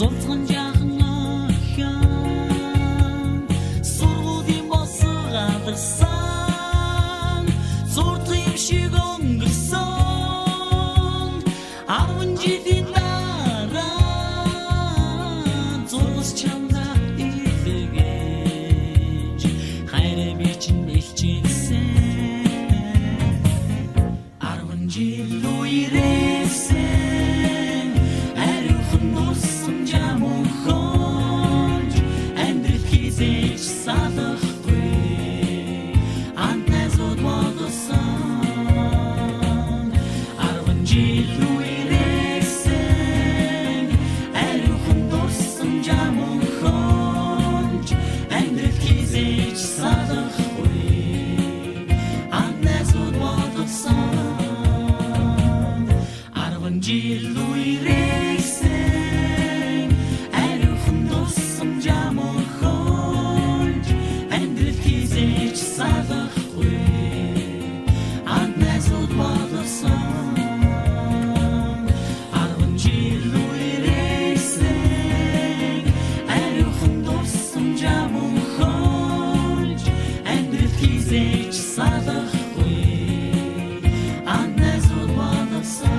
болцгон жаахан охин сургуулийн босоо алгасан зурдаг юм шиг өнгөрсөн 10 жилийн дараа зургас чамда илгээж хайраа би чинь илчилсэн 10 жил үерээсэн ариухан нурсан жамхонж амьдрал хизээж салахгүй антназууд бодсон 10 жил үерээсэн ариухан нурсан жамхонж амьдрал хизээж салахгүй антназууд бодсон жил үерээсэн ариухан дурсан жамхонж амьдрал хизээж салахгүй антназууд бодсон 10 жил үерээсэн ариухан дурсан жамхонж амьдрал хизээж салахгүй антназууд бодсон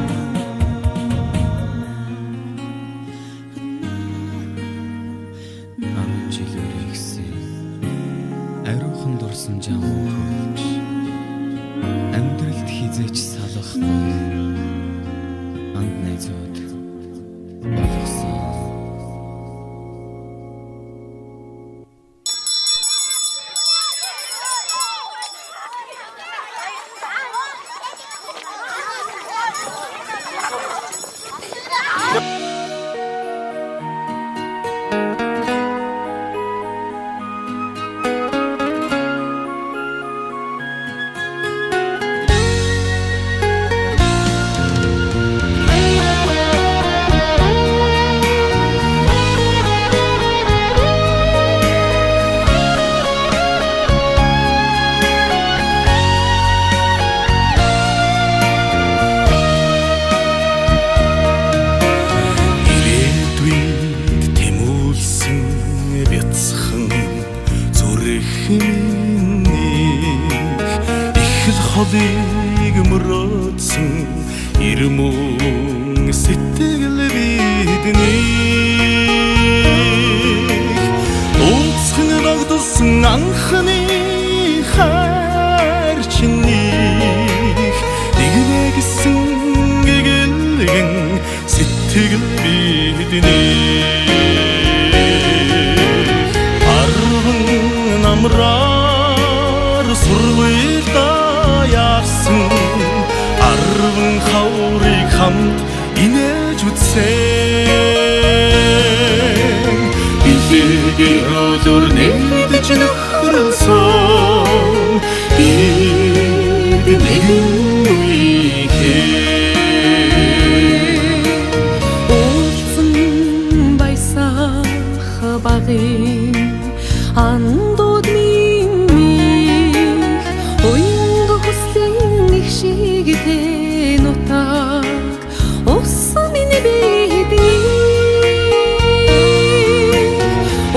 ариухан дурсан жамхонж амьдралд хизээч салахгүй анд найзууд болгосон холыг мөрөөдсөн ирмөн сэтгэл бидний ууцхан нагдсан анхны хайр чиний нэгнэ гэсэн гэгэлгэн сэтгэл бидний арван намраар сургуультай яарсан арван хаврыг хамт инээж үтсэн билегээр өдөр нэгдэж нөхрөлсөн бид нэгэн үеийн уулзсан баясах багын андууд минь уянга хүслийн их шигтэй нутаг уссан миний бидний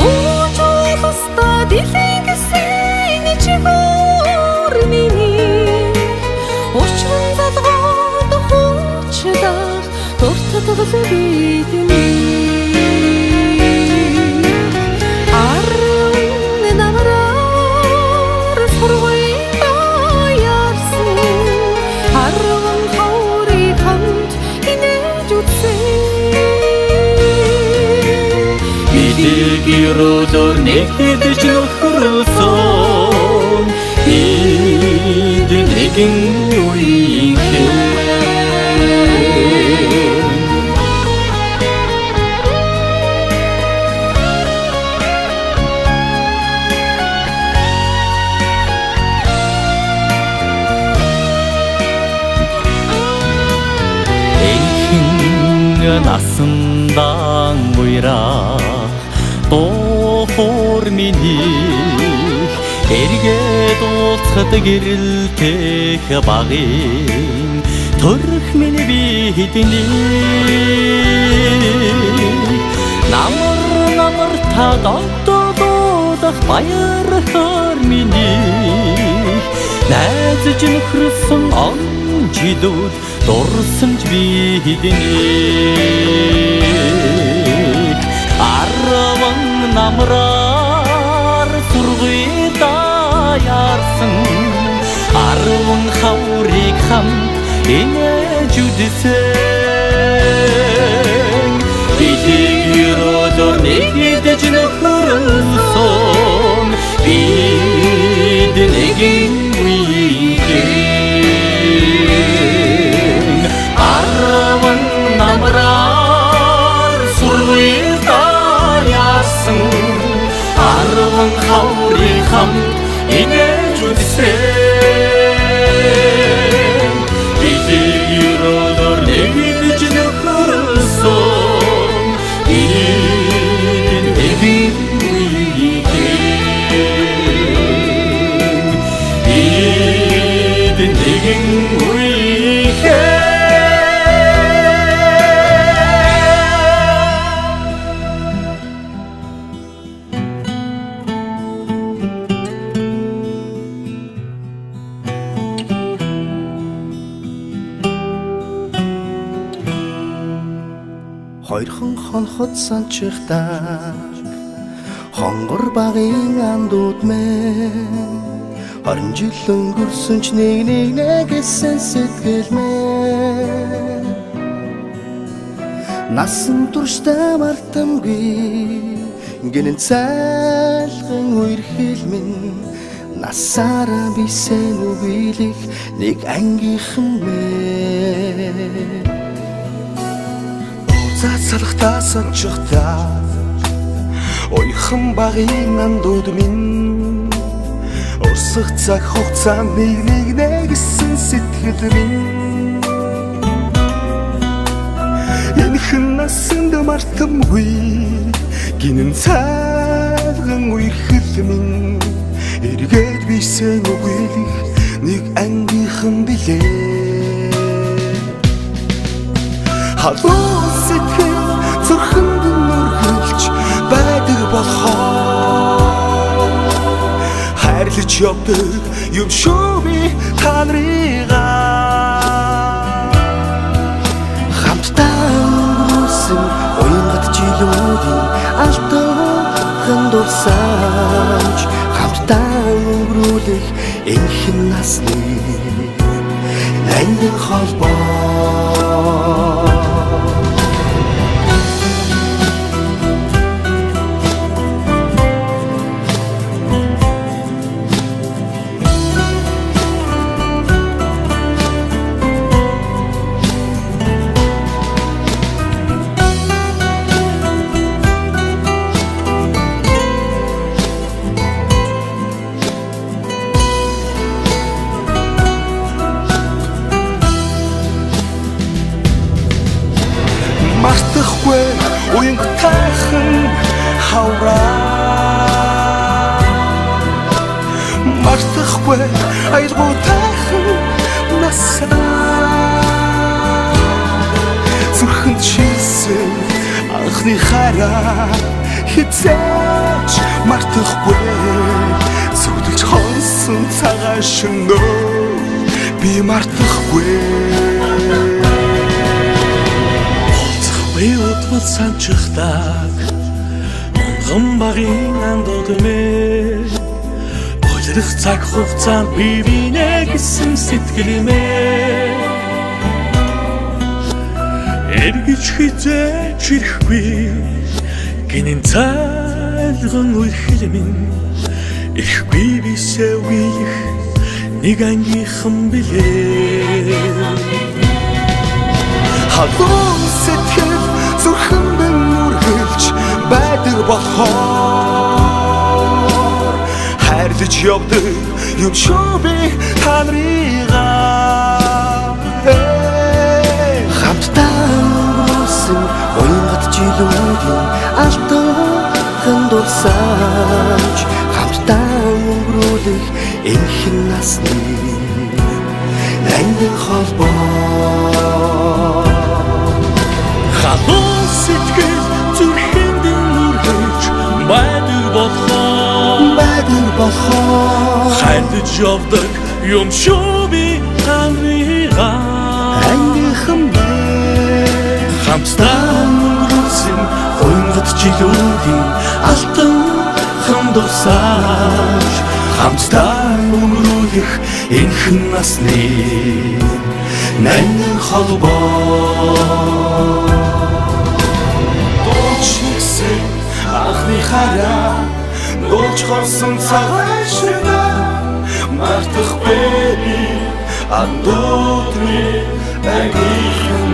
ууж хоста дэлгэсэн чигүүр миний очрон залгоод хуучдах дуртад бидний Гэрөлөр нэгдэж нөхрөлсөн бид нэгэн үеийн насандан уйраа хор миний эргээд уулзахад гэрэлтэх багын төрх миний бидний Намар та догдодох баяр хөр миний найзж нөхөрсөн он жидүүд дурсамж биднийг арван намраар сургуйда яарсан арван хаврыг хамт инээж үдсэн бидийг өрөөдөр нэгдэж нөхөрсөн бид нэгэн үеийн арван намраар сургуйда яарсан арван хаврыг хамт инээж үдсэн бидийг өрөөдөр нэгдэж нөхөрсөн бид нэгэн үеийн бид нэгэн үеийн Хоёрхан хонхот санчихдаг хонгор багын андууд мэн 20 жил өнгөрсөн ч нэг гэсэн сэтгэл мэн насан туршдаа мартамгүй гинэн цайлган үерхэл минь насаараа бисен үгийлэх нэг ангийнхан мэн Цацалхтаа санчихтаа ойхон багын андууд минь урсах цаг хугацаа нэг нэгсэн сэтгэл минь энэхэн насанд мартамгүй гинэн цайлган үерхэл минь эргээд бисен үгийлэх нэг ангийнхан билээ халуун сэтгэл зүрхэнд нүргэлж байдаг болохоор хайрлаж явдаг юм шүү би та нарыгаа хамтдаа өнгөрсөн уянгат жилүүдийн алтан дурсамж хамтдаа өнгөрүүлэх энэхэн насны ангин холбоо мартахгүй уянгатайхан хавраа мартахгүй аялгуутайхан насаа зүрхэнд шилсэн анхны хараа хизээч мартахгүй зүудэлж хонсон цагаан шөнөө би мартахгүй Биотвол санчихдаг онгон багын андууд мэ Болирх цаг хугацаанд бивинэ гэсэн сэтгэл мэ эргэж хизээч ирэхгүй гинэн цайлган үерхэл минь ирэхгүй бисээ үеих нэг ангийнхан билээ халуун сэтгэл зүрхэнд нүргэлж байдаг болохоор хайрлаж явдаг юм шүү би та нарыгаа хамтдаа өнгөрсөн уянгат жилүүдийн алтан дурсамж хамтдаа өнгөрүүлэх энэхэн насны ангин холбоо халуун сэтгэл зүрхэнд эрдэж явдаг юм шүү би хамрыгаа ангийнхан бай хамтдаа өнгөрүүлсэн хойнгот жилүүдийн алтан хамдусаж хамтдаа өнгөрүүлэх энхэн насны нэн холбоо дуулчихсан анхны хараа дуулж хорсон цагаан ширнэ мартах бэби андуутны агихан